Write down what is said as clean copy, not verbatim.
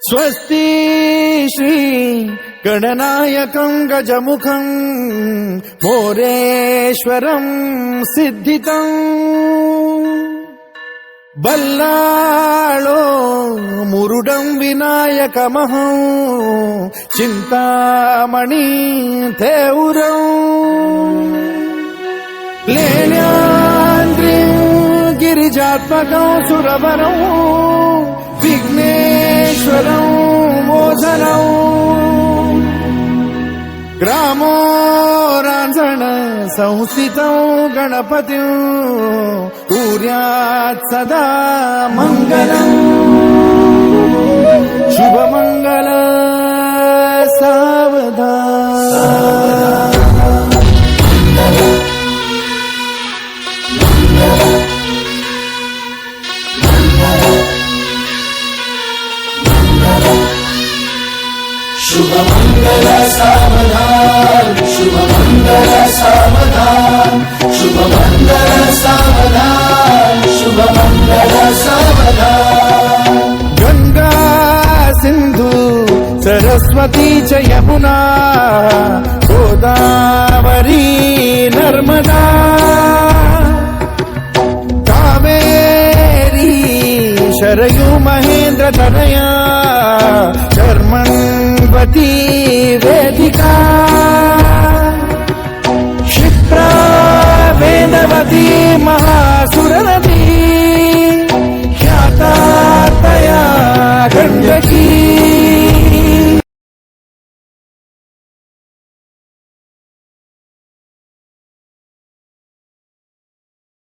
स्वस्ति श्री गणनायकं गजमुखं मोरेश्वरं सिद्धितं बल्लाळो मुरुडं विनायकमहं चिंतामणि थेऊरं लेण्याद्रिं गिरिजात्मकं सुरवरं विघ्नेश्वरं मोझनं ग्रामो रांझण संस्थितं गणपतिं कुर्यात् सदा मंगलम् शुभमंगल सावधान शुभमंगल सावधान शुभमंगल सावधान शुभमंगल सावधान शुभमंगल सावधान गंगा सिंधु सरस्वती च यमुना गोदावरी नर्मदा कावेरी शरयू महेंद्र तनया कर्मण्वती